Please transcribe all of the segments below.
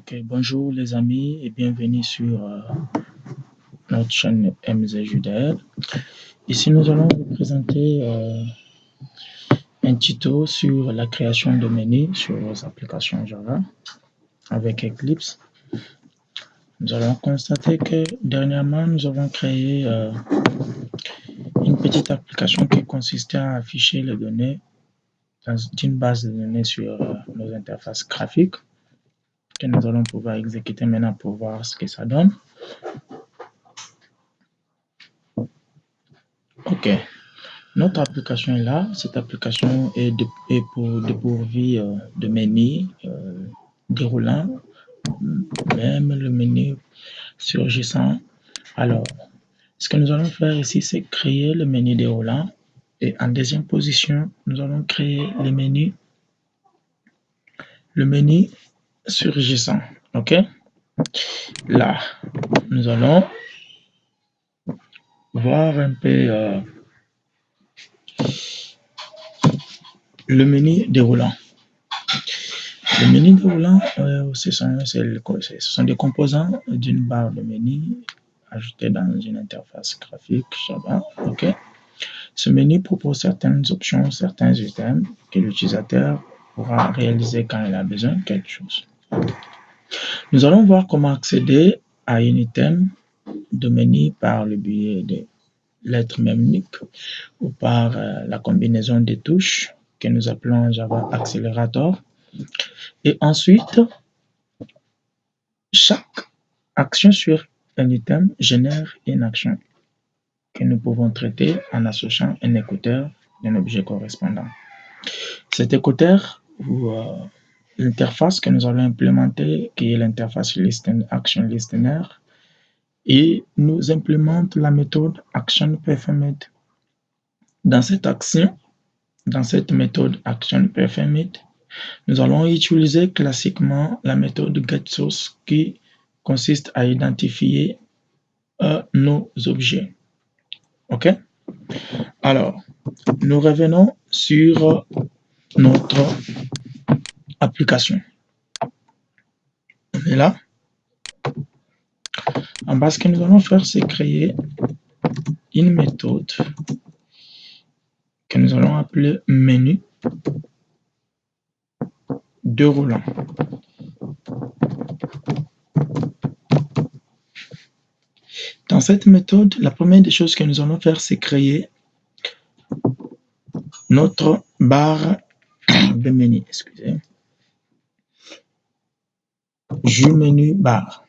Ok, bonjour les amis et bienvenue sur notre chaîne MZJDR. Ici, nous allons vous présenter un tuto sur la création de menus sur vos applications Java avec Eclipse. Nous allons constater que dernièrement, nous avons créé une petite application qui consistait à afficher les données dans une base de données sur nos interfaces graphiques que nous allons pouvoir exécuter maintenant pour voir ce que ça donne. Ok, notre application est là. Cette application est dépourvue de menu déroulant, même le menu surgissant. Alors, ce que nous allons faire ici, c'est créer le menu déroulant. Et en deuxième position, nous allons créer le menu surgissant. Ok, là, nous allons voir un peu le menu déroulant. Le menu déroulant, ce sont des composants d'une barre de menu ajoutée dans une interface graphique Java. Ok. Ce menu propose certaines options, certains items que l'utilisateur pourra réaliser quand il a besoin de quelque chose. Nous allons voir comment accéder à un item de menu par le biais des lettres mnémoniques ou par la combinaison des touches que nous appelons Java Accelerator. Et ensuite, chaque action sur un item génère une action que nous pouvons traiter en associant un écouteur d'un objet correspondant. Cet écouteur ou l'interface que nous allons implémenter, qui est l'interface Action Listener, et nous implémente la méthode ActionPerformIt. Dans cette méthode ActionPerformIt, nous allons utiliser classiquement la méthode getSource qui consiste à identifier nos objets. Ok? Alors, nous revenons sur notre application. On est là. En bas, ce que nous allons faire, c'est créer une méthode que nous allons appeler menu déroulant. Dans cette méthode, la première des choses que nous allons faire, c'est créer notre barre de menu. Excusez. Menu barre.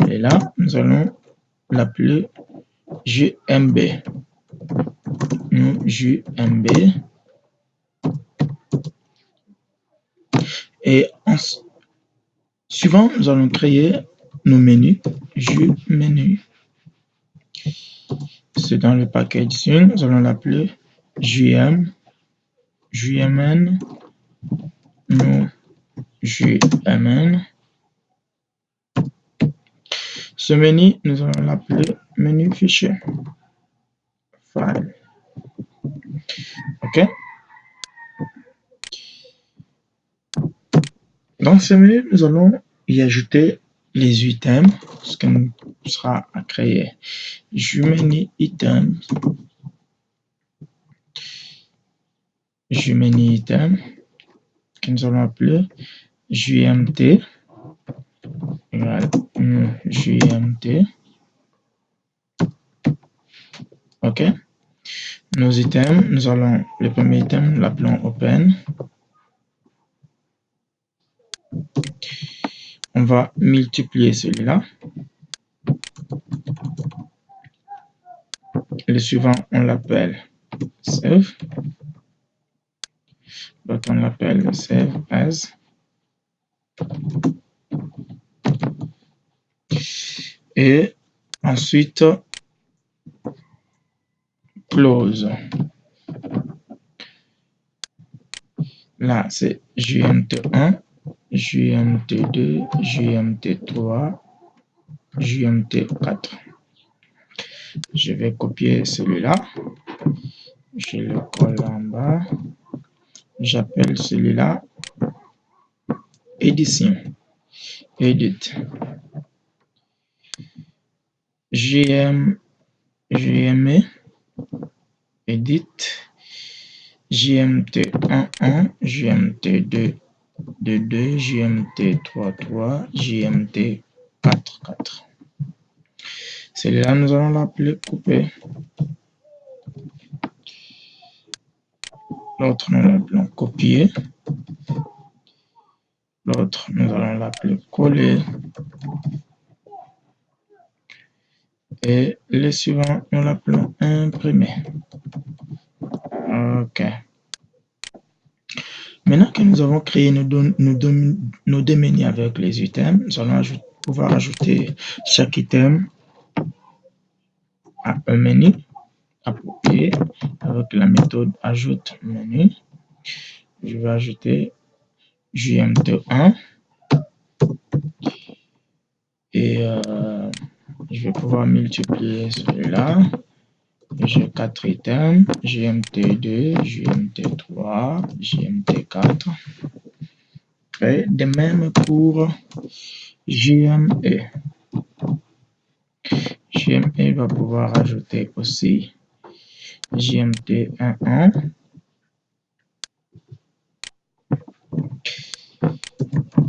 Et là, nous allons l'appeler JMB. JMB. Et suivant, nous allons créer nos menus. Menu. C'est dans le package nous allons l'appeler JMN. JMN. Ce menu, nous allons l'appeler menu fichier. File. OK. Dans ce menu, nous allons y ajouter les items, ce qui nous sera à créer. Menu item. Menu item, que nous allons appeler JMT. JMT. OK. Nos items, nous allons, le premier item, l'appelons open. On va multiplier celui-là. Le suivant, on l'appelle save. Donc, on l'appelle save as. Et ensuite, close. Là, c'est JMT1, JMT2, JMT3, JMT4. Je vais copier celui-là. Je le colle en bas. J'appelle celui-là édition, edit, JME, edit, JMT11, JMT22, JMT33, JMT44. Celle-là, nous allons l'appeler couper. L'autre, nous l'appelons copier. L'autre, nous allons l'appeler coller. Et le suivant, nous l'appelons imprimer. OK. Maintenant que nous avons créé nos deux menus avec les items, nous allons pouvoir ajouter chaque item à un menu approprié avec la méthode ajoute menu. Je vais ajouter JMT1 et je vais pouvoir multiplier celui-là. J'ai 4 items, JMT2, JMT3, JMT4. Et de même pour JME. JME va pouvoir ajouter aussi JMT11,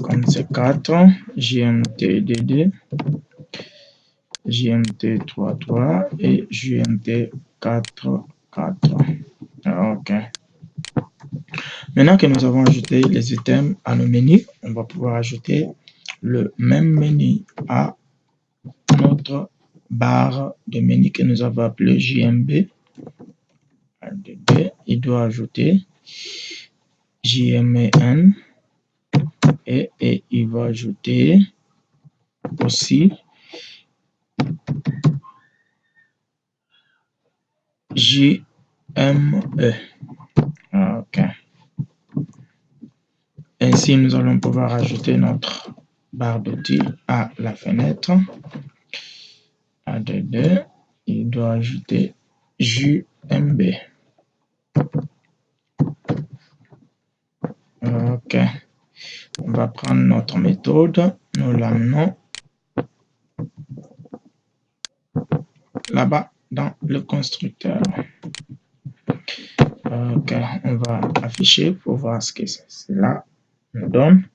comme c'est 4, JMT22, JMT33 et JMT44. OK. Maintenant que nous avons ajouté les items à nos menus, on va pouvoir ajouter le même menu à notre barre de menu que nous avons appelé JMB. Il doit ajouter JMN et il va ajouter aussi JME. OK. Ainsi, nous allons pouvoir ajouter notre barre d'outils à la fenêtre. ADD, il doit ajouter JMB. OK. On va prendre notre méthode, nous l'amenons là-bas dans le constructeur. OK, on va afficher pour voir ce que cela nous donne.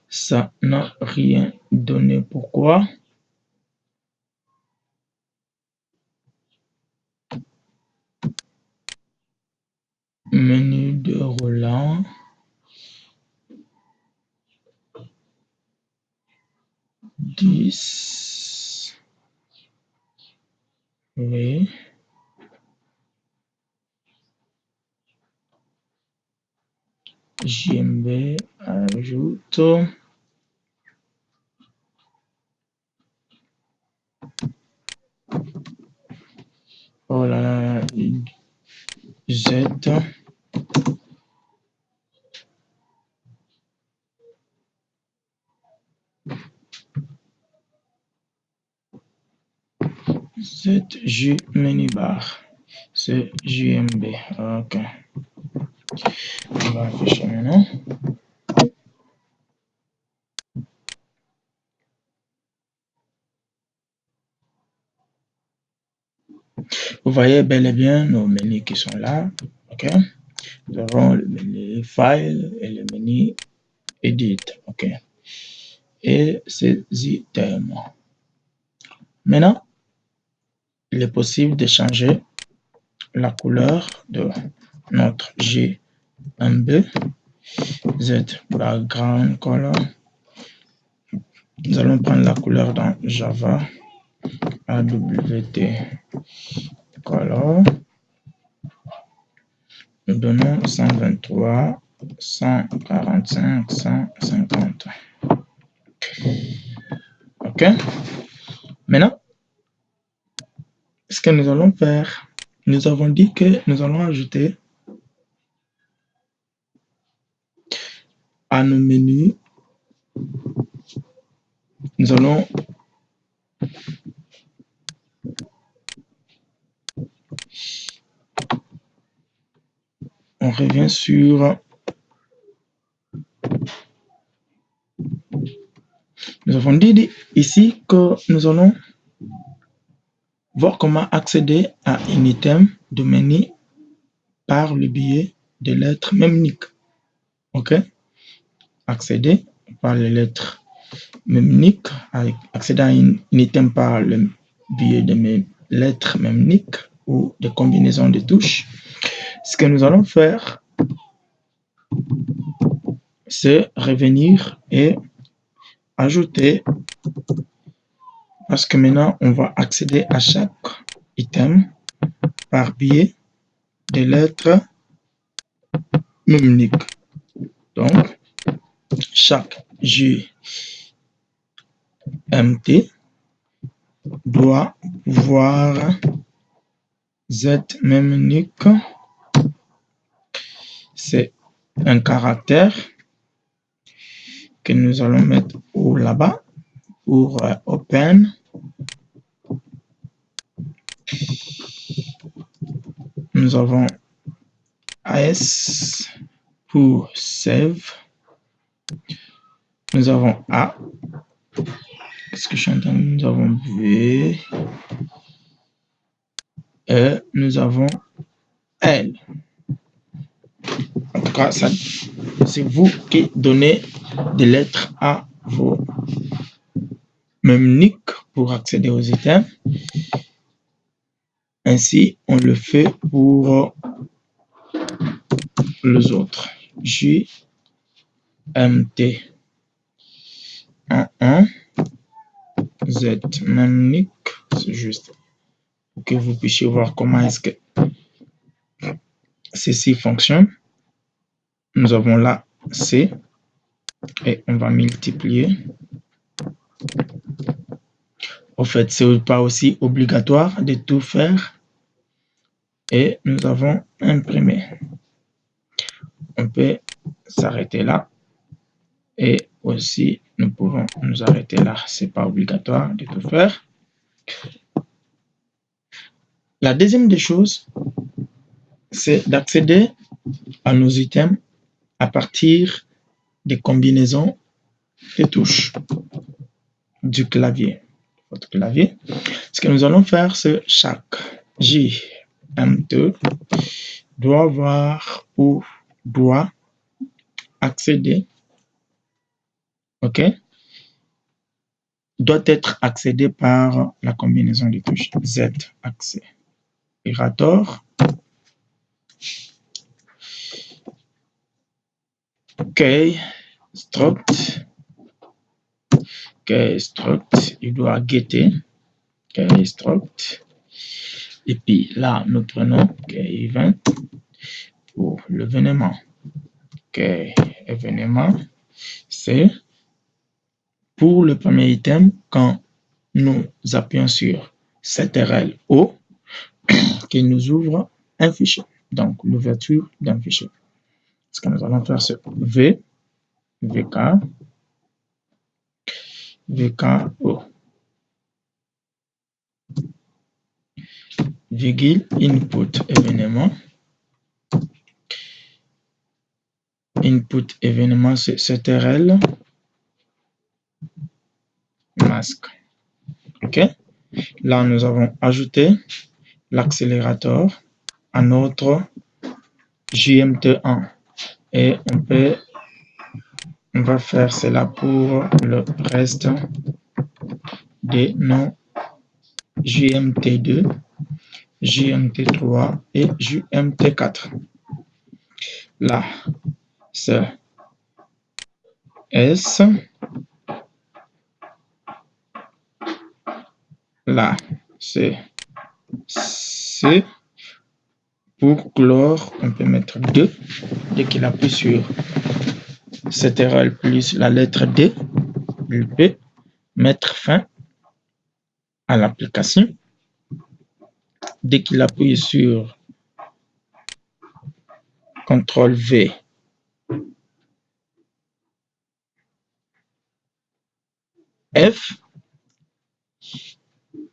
Ça n'a rien donné. Pourquoi? Menu de roulant. Oui. JMB ajoute. Oh là là, Z. ZJ menu bar. C'est JMB. OK. On va afficher maintenant. Vous voyez bel et bien nos menus qui sont là. OK. Nous avons le menu File et le menu Edit. OK. Et ces items. Maintenant, il est possible de changer la couleur de notre JMB. Z background color. Nous allons prendre la couleur dans Java. AWT color. Nous donnons 123, 145, 150. OK. Maintenant, ce que nous allons faire, nous avons dit que nous allons ajouter à nos menus, nous allons revient sur... Nous avons dit ici que nous allons voir comment accéder à un item de menu par le biais de lettres mnémoniques. OK? Accéder par les lettres mnémoniques, accéder à un item par le biais de mes lettres mnémoniques ou de combinaisons de touches. Ce que nous allons faire, c'est revenir et ajouter, parce que maintenant on va accéder à chaque item par biais des lettres mnémoniques. Donc, chaque JMT doit pouvoir Z mnémonique. C'est un caractère que nous allons mettre là-bas pour open. Nous avons AS pour save. Nous avons A. Qu'est-ce que je suis en train de... Nous avons B. Et nous avons L. En tout cas, c'est vous qui donnez des lettres à vos mnémoniques pour accéder aux items. Ainsi, on le fait pour les autres. J, M, T, 1, Z mnémonique. C'est juste pour que vous puissiez voir comment est-ce que ceci fonctionne. Nous avons là C et on va multiplier. En fait, ce n'est pas aussi obligatoire de tout faire. Et nous avons imprimé. On peut s'arrêter là. Et aussi, nous pouvons nous arrêter là. Ce n'est pas obligatoire de tout faire. La deuxième des choses, c'est d'accéder à nos items à partir des combinaisons de touches du clavier. Votre clavier. Ce que nous allons faire, c'est chaque JM2 doit avoir ou doit accéder, OK, doit être accédé par la combinaison de touches Z accélérateur, K struct, il doit getter K struct, et puis là nous prenons K event pour l'événement. K événement, c'est pour le premier item quand nous appuyons sur CTRL O qui nous ouvre un fichier, donc l'ouverture d'un fichier. Ce que nous allons faire, c'est VK O virgule input événement, c'est CTRL masque. OK, là nous avons ajouté l'accélérateur à notre JMT1 et on va faire cela pour le reste de nos JMT2, JMT3 et JMT4. Là, c'est S. Là, c'est C. Pour clore, on peut mettre 2. Dès qu'il appuie sur CTRL plus la lettre D, il peut mettre fin à l'application. Dès qu'il appuie sur CTRL V, F,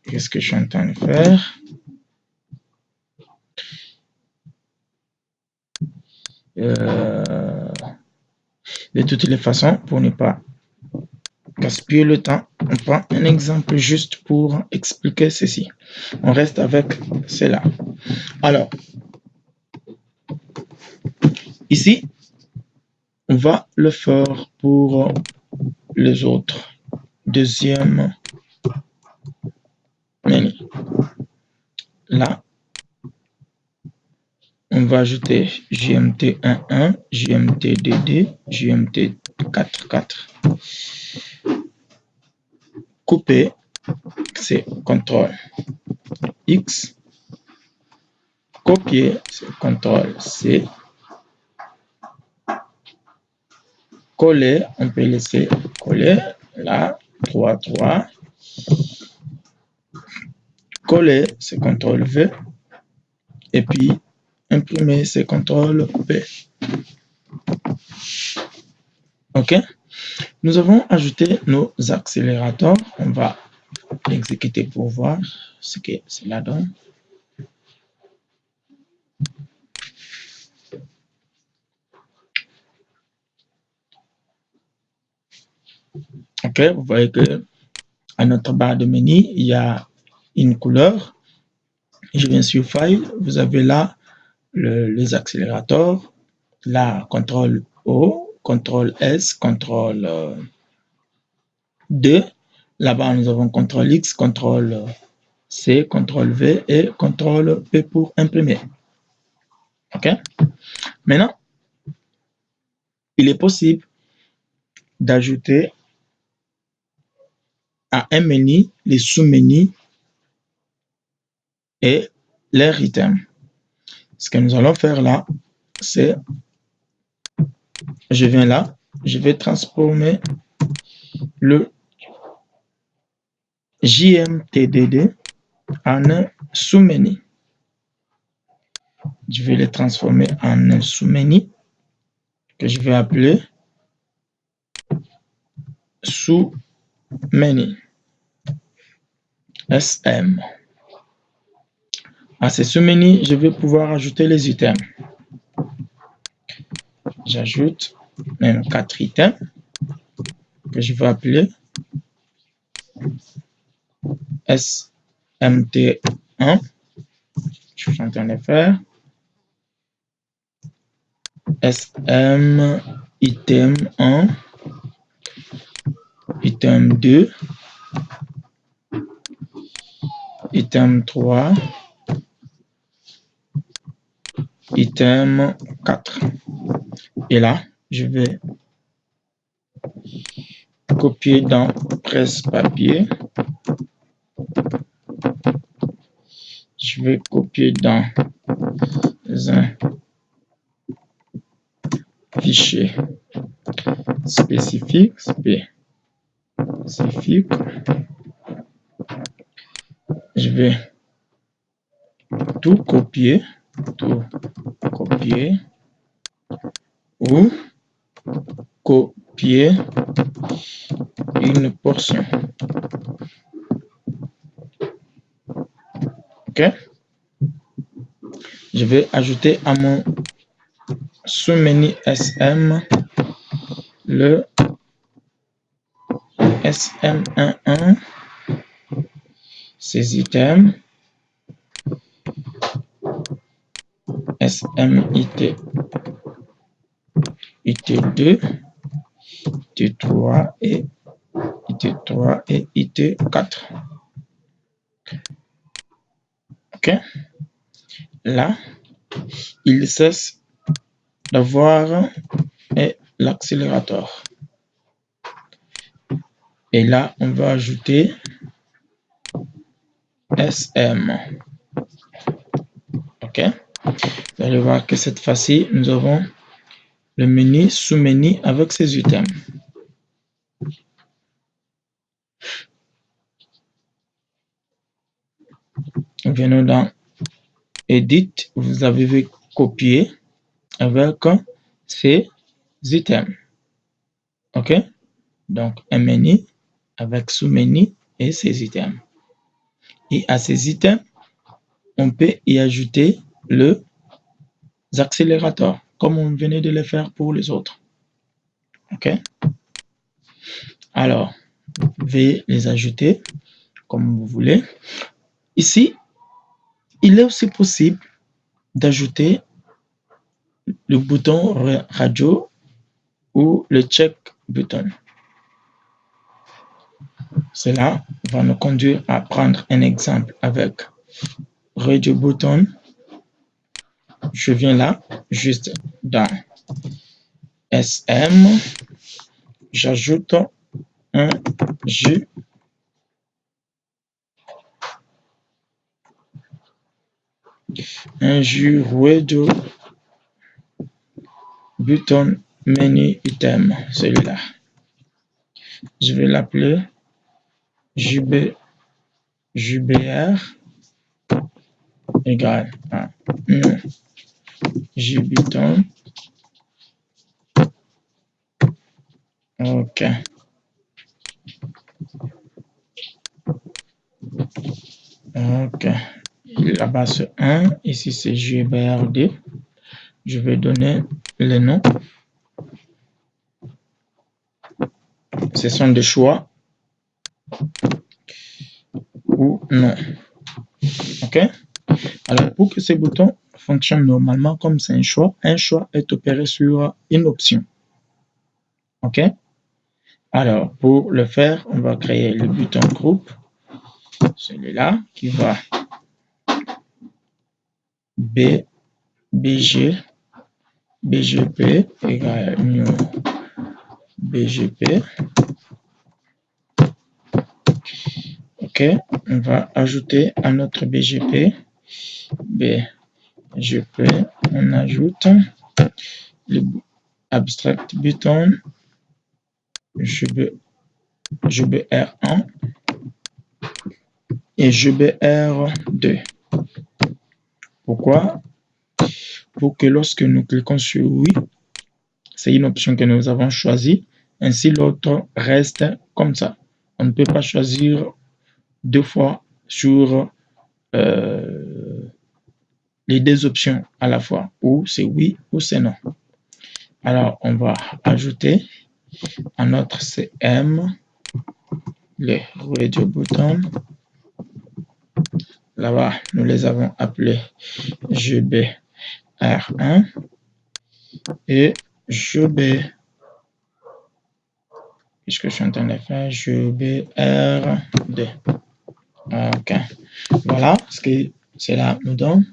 qu'est-ce que je suis en train de faire? De toutes les façons, pour ne pas gaspiller le temps, on prend un exemple juste pour expliquer ceci. On reste avec cela. Alors, ici, on va le faire pour les autres. Deuxième menu. Là, on va ajouter JMT11, JMT22, JMT44. Couper, c'est CTRL X. Copier, c'est CTRL C. Coller, on peut laisser coller. Là, 3, 3. Coller, c'est CTRL V. Et puis, imprimer, c'est CTRL P. OK? Nous avons ajouté nos accélérateurs. On va l'exécuter pour voir ce que cela donne. OK, vous voyez que à notre barre de menu, il y a une couleur. Je viens sur File. Vous avez là les accélérateurs. Là, CTRL O, CTRL S, CTRL 2. Là-bas, nous avons CTRL X, CTRL C, CTRL V et CTRL P pour imprimer. OK? Maintenant, il est possible d'ajouter à un menu les sous-menus et les items. Ce que nous allons faire là, c'est, je viens là, je vais transformer le JMTDD en un sous-menu. Je vais le transformer en un sous-menu que je vais appeler sous-menu SM. À ces sous-menus, je vais pouvoir ajouter les items. J'ajoute même 4 items que je vais appeler SMT1. Je suis en train de faire SM item 1, item 2, item 3, item 4. Et là, je vais copier dans presse-papier. Je vais copier dans un fichier spécifique. Je vais tout copier ou copier une portion. OK? Je vais ajouter à mon sous-menu SM le SM11, ces items, SMIT, IT2, IT3 et IT3 et IT4. OK? Là, il cesse d'avoir l'accélérateur. Et là, on va ajouter SM. OK? Vous allez voir que cette fois-ci, nous avons le menu sous-menu avec ses items. Venons dans Edit, vous avez copié avec ces items. OK? Donc, un menu avec sous-menu et ses items. Et à ces items, on peut y ajouter les accélérateurs, comme on venait de le faire pour les autres. OK? Alors, vous pouvez les ajouter comme vous voulez. Ici, il est aussi possible d'ajouter le bouton radio ou le check button. Cela va nous conduire à prendre un exemple avec radio button. Je viens là, juste dans SM, j'ajoute un J. Un J radio button menu item, celui-là. Je vais l'appeler JBR égale à JButton. OK. OK. Là-bas, c'est 1. Ici, c'est JBRD. Je vais donner le nom. Ce sont des choix ou non. OK? Alors, pour que ces boutons fonctionnent normalement comme c'est un choix est opéré sur une option. OK? Alors, pour le faire, on va créer le bouton groupe. Celui-là qui va BGP égale new BGP. OK, on va ajouter à notre BGP, on ajoute le abstract button JBR1 et JBR2. Pourquoi? Pour que lorsque nous cliquons sur oui, c'est une option que nous avons choisie, ainsi l'autre reste comme ça. On ne peut pas choisir deux fois sur les deux options à la fois, ou c'est oui ou c'est non. Alors, on va ajouter à notre CM les radio buttons. Là-bas, nous les avons appelés JBR1 et puisque je suis en train de faire JBR2. OK. Voilà ce que cela nous donne.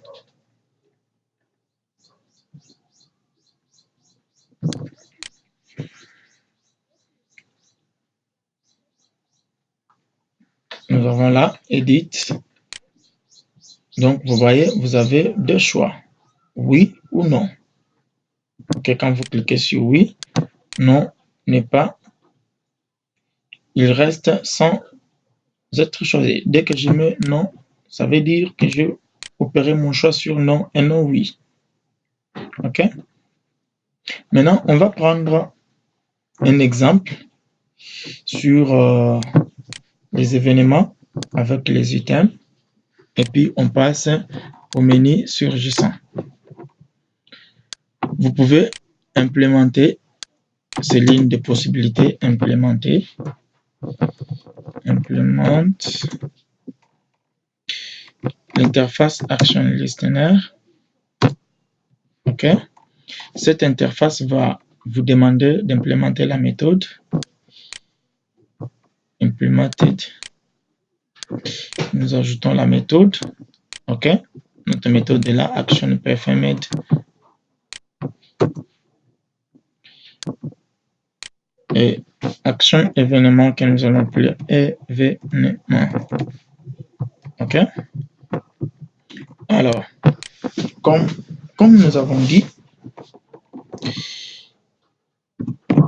Nous avons là Edit. Donc, vous voyez, vous avez deux choix. Oui ou non. OK, quand vous cliquez sur oui, non n'est pas. Il reste sans être choisi. Dès que je mets non, ça veut dire que je opérer mon choix sur non et non oui. OK? Maintenant, on va prendre un exemple sur les événements avec les items et puis on passe au menu surgissant. Vous pouvez implémenter ces lignes de possibilités, implémenter, implémente l'interface Action Listener. OK? Cette interface va vous demander d'implémenter la méthode implemented. Nous ajoutons la méthode. OK? Notre méthode est là, action performed. Et action événement que nous allons appeler événement. OK? Alors, comme nous avons dit,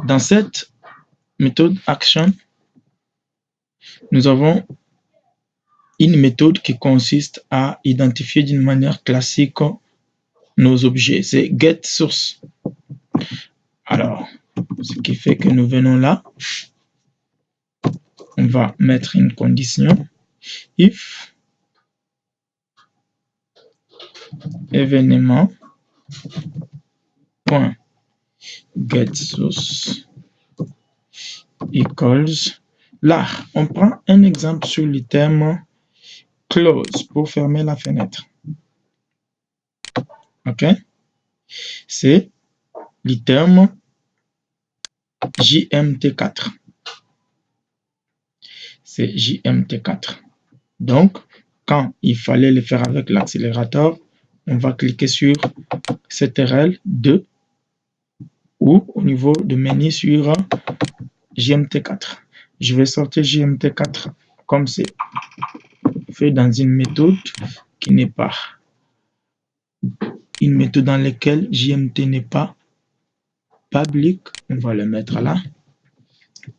dans cette méthode action, nous avons une méthode qui consiste à identifier d'une manière classique nos objets. C'est getSource. Alors, ce qui fait que nous venons là, on va mettre une condition if événement point get source equals. Là, on prend un exemple sur l'item close pour fermer la fenêtre. OK? C'est l'item JMT4. C'est JMT4. Donc, quand il fallait le faire avec l'accélérateur, on va cliquer sur CTRL 2 ou au niveau de menu sur JMT4. Je vais sortir JMT4 comme c'est fait dans une méthode qui n'est pas une méthode dans laquelle JMT n'est pas public. On va le mettre là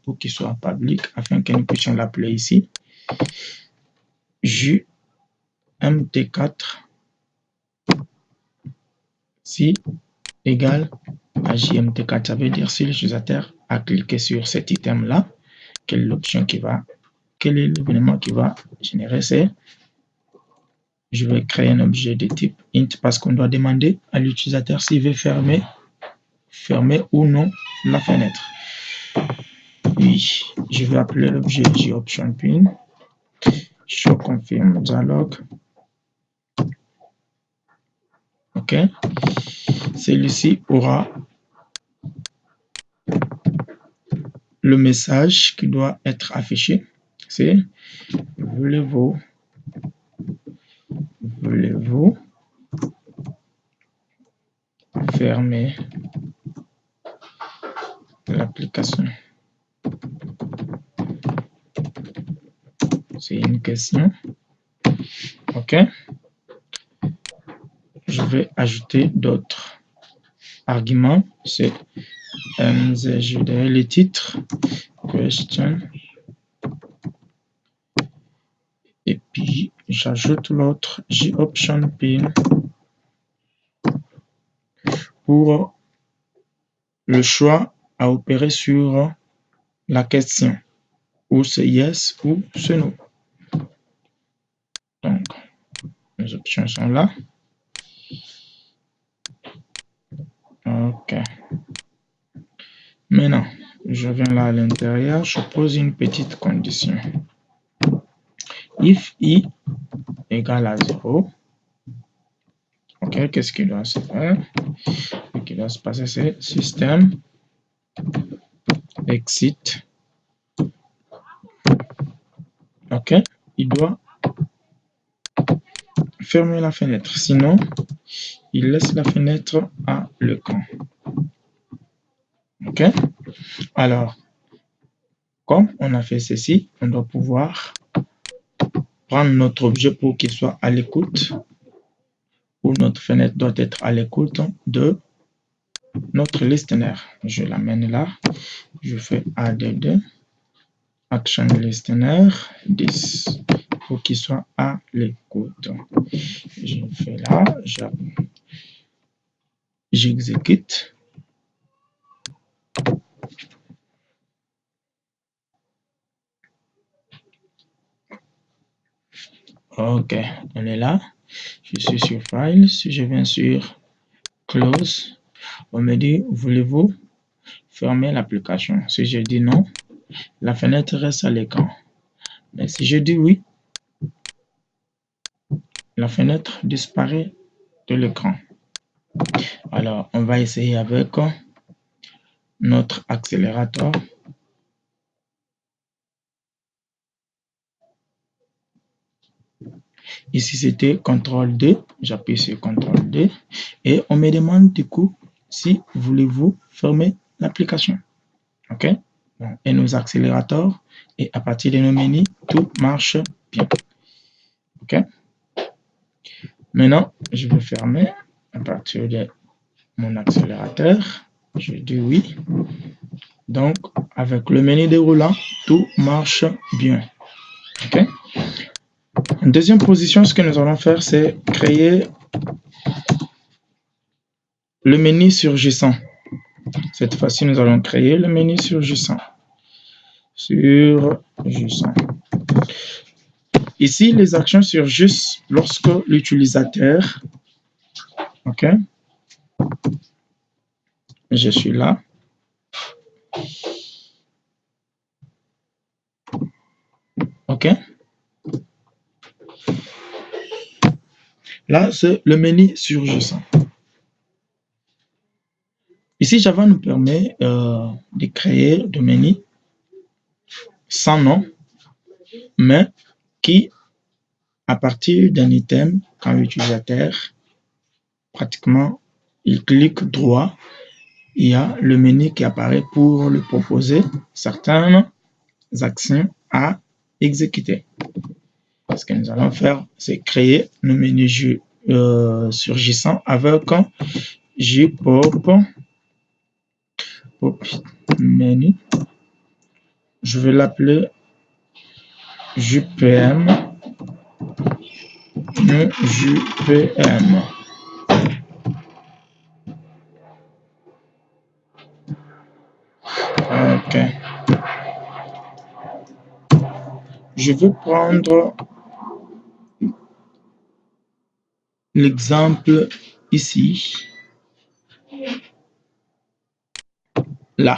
pour qu'il soit public afin que nous puissions l'appeler ici. JMT4 si égale à JMT4. Ça veut dire si l'utilisateur a cliqué sur cet item là, quelle est l'option qui va, quel est l'événement qui va générer, c'est je vais créer un objet de type int parce qu'on doit demander à l'utilisateur s'il veut fermer ou non la fenêtre. Oui, je vais appeler l'objet JOptionPin. Show confirm dialog. OK. Celui-ci aura le message qui doit être affiché. C'est voulez-vous fermer l'application? C'est une question. OK. Je vais ajouter d'autres arguments. C'est les titres, question. Et puis, j'ajoute l'autre JOptionPin pour le choix à opérer sur la question. Ou c'est yes ou c'est no. Donc, les options sont là. OK. Maintenant, je viens là à l'intérieur, je pose une petite condition. If i égale à 0, OK, qu'est-ce qui doit se faire? Ce qui doit se passer, c'est système exit. OK, il doit fermer la fenêtre, sinon il laisse la fenêtre à l'écran. OK, alors comme on a fait ceci, on doit pouvoir prendre notre objet pour qu'il soit à l'écoute, ou notre fenêtre doit être à l'écoute de notre listener. Je l'amène là, je fais add action listener 10 pour qu'il soit à l'écoute. Je fais là, j'exécute. OK, on est là. Je suis sur File. Si je viens sur Close, on me dit, voulez-vous fermer l'application? Si je dis non, la fenêtre reste à l'écran. Mais si je dis oui, la fenêtre disparaît de l'écran. Alors, on va essayer avec notre accélérateur. Ici, c'était CTRL-D. J'appuie sur CTRL-D. Et on me demande du coup, si voulez-vous fermer l'application. OK? Bon, et nos accélérateurs. Et à partir de nos menus, tout marche bien. OK? Maintenant, je vais fermer à partir de mon accélérateur. Je dis oui. Donc, avec le menu déroulant, tout marche bien. OK? En deuxième position, ce que nous allons faire, c'est créer le menu surgissant. Cette fois-ci, nous allons créer le menu surgissant. Ici, les actions surgissent lorsque l'utilisateur, OK, je suis là. OK. Là, c'est le menu surgissant. Ici, Java nous permet de créer des menus sans nom, mais qui, à partir d'un item, quand l'utilisateur, pratiquement, il clique droit, il y a le menu qui apparaît pour lui proposer certaines actions à exécuter. Ce que nous allons faire, c'est créer nos menus surgissants avec jpop menu. Je vais l'appeler jpm jpm. OK. Je vais prendre l'exemple ici. Là.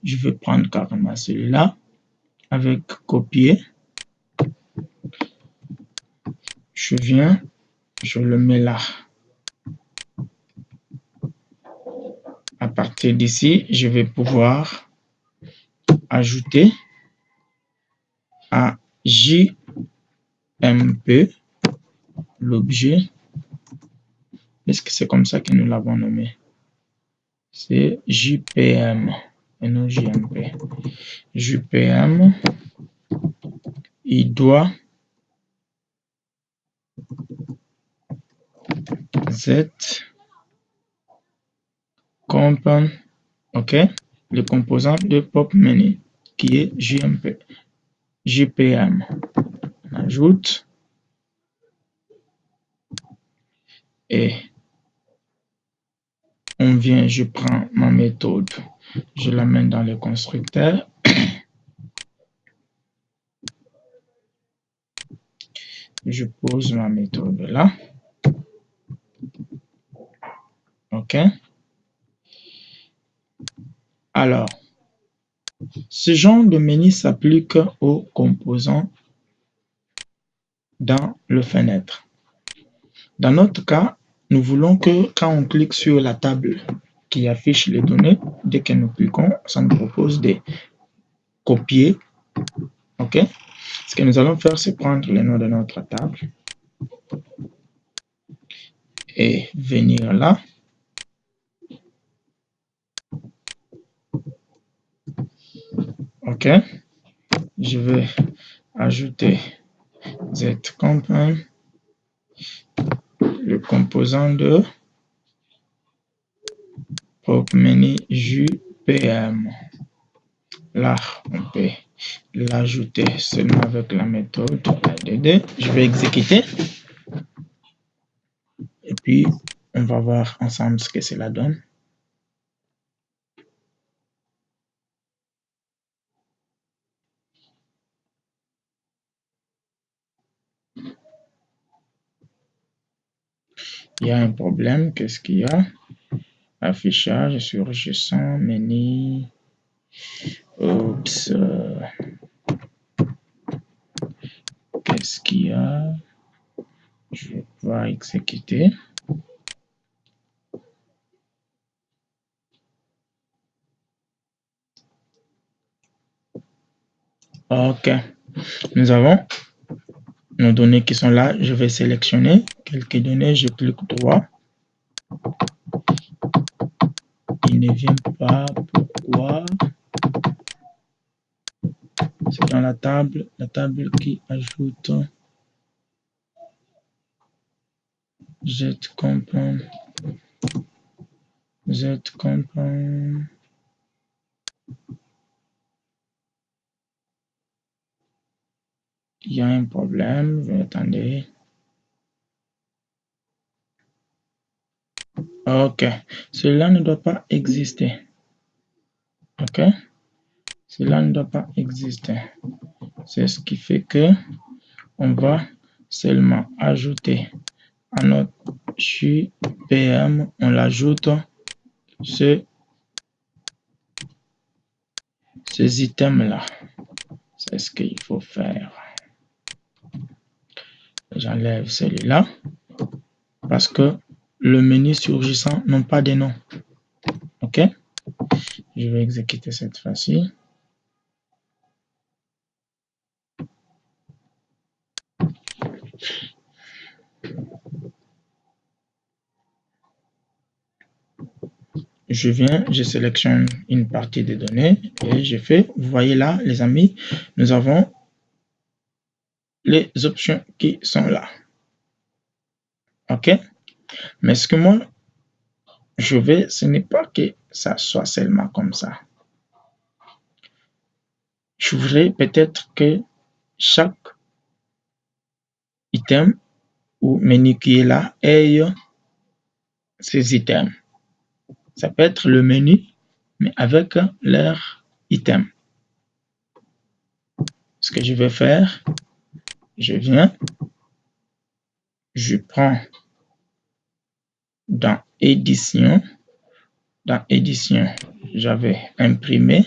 Je vais prendre carrément celui-là avec copier. Je viens, je le mets là. À partir d'ici, je vais pouvoir ajouter à jmp l'objet. Est-ce que c'est comme ça que nous l'avons nommé? C'est jpm et non jmp. jpm, il doit z component, OK, le composant de pop menu qui est jpm. On ajoute et on vient, je prends ma méthode, je l'amène dans le constructeur. Je pose ma méthode là. OK. Alors, ce genre de menu s'applique aux composants dans le fenêtre. Dans notre cas, nous voulons que quand on clique sur la table qui affiche les données, dès que nous cliquons, ça nous propose de copier. OK. Ce que nous allons faire, c'est prendre le nom de notre table et venir là. OK. Je vais ajouter zcomponent, le composant de pop menu jpm. Là, on peut l'ajouter seulement avec la méthode add. Je vais exécuter. Et puis, on va voir ensemble ce que cela donne. Il y a un problème. Qu'est-ce qu'il y a? Affichage surgissant, menu. Oups. Qu'est-ce qu'il y a? Je vais pouvoir exécuter. OK. Nous avons nos données qui sont là. Je vais sélectionner quelques données. Je clique droit. Il ne vient pas. Pourquoi? C'est dans la table qui ajoute zcomponent. Il y a un problème. Attendez. OK. Cela ne doit pas exister. OK. Cela ne doit pas exister. C'est ce qui fait que on va seulement ajouter à notre jpm, on l'ajoute ces items-là. C'est ce qu'il faut faire. J'enlève celui-là parce que le menu surgissant n'ont pas de nom. OK? Je vais exécuter cette fois-ci. Je sélectionne une partie des données et je fais, vous voyez là, les amis, nous avons les options qui sont là. OK? Mais ce que moi, je veux, ce n'est pas que ça soit seulement comme ça. Je voudrais peut-être que chaque item ou menu qui est là ait ces items. Ça peut être le menu, mais avec leur item. Ce que je vais faire, je viens, je prends dans édition. Dans édition, j'avais imprimé,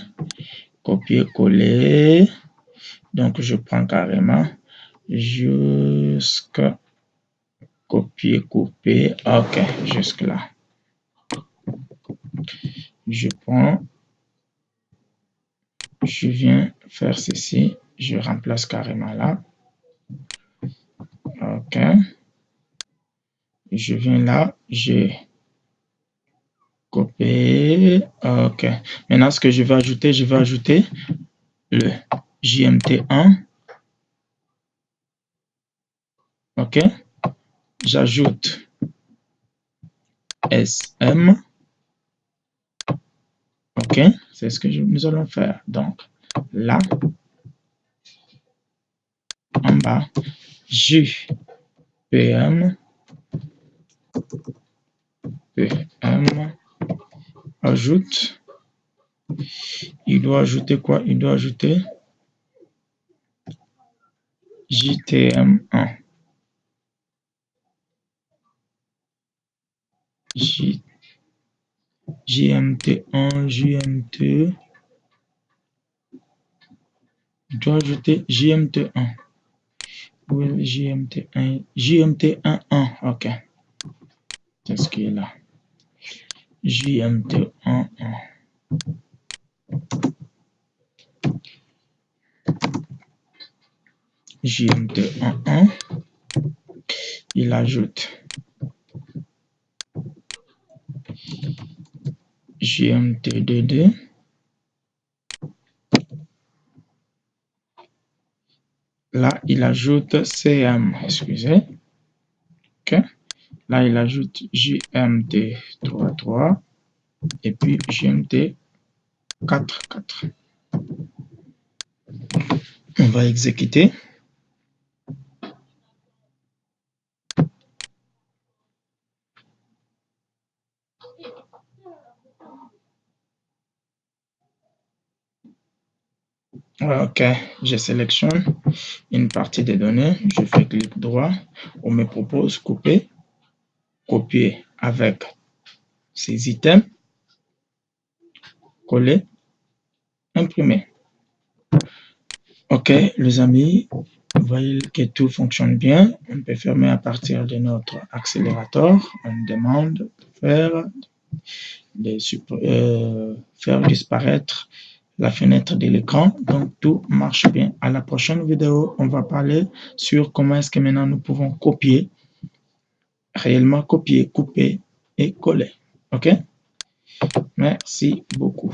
copier-coller. Donc, je prends carrément jusqu'à copier-couper. OK, jusque là. Je prends, je viens faire ceci, je remplace carrément là. OK. Je viens là, je copie. OK. Maintenant, ce que je vais ajouter le JMT1. OK. J'ajoute SM. OK. C'est ce que nous allons faire. Donc, là, en bas, JPM. PM. Ajoute. Il doit ajouter quoi? Il doit ajouter JTM1. JMT1, JMT. Il doit ajouter JMT1. Oui, JMT1, JMT11. OK. C'est ce qui est là. JMT11. JMT11. Il ajoute JMT22. Là, il ajoute CM, excusez. OK. Là, il ajoute JMT33 et puis JMT44. On va exécuter. OK, je sélectionne une partie des données, je fais clic droit, on me propose couper, copier avec ces items, coller, imprimer. OK, les amis, vous voyez que tout fonctionne bien. On peut fermer à partir de notre accélérateur. On demande de faire disparaître la fenêtre de l'écran. Donc, tout marche bien. À la prochaine vidéo, on va parler sur comment est-ce que maintenant nous pouvons copier, réellement copier, couper et coller. OK? Merci beaucoup.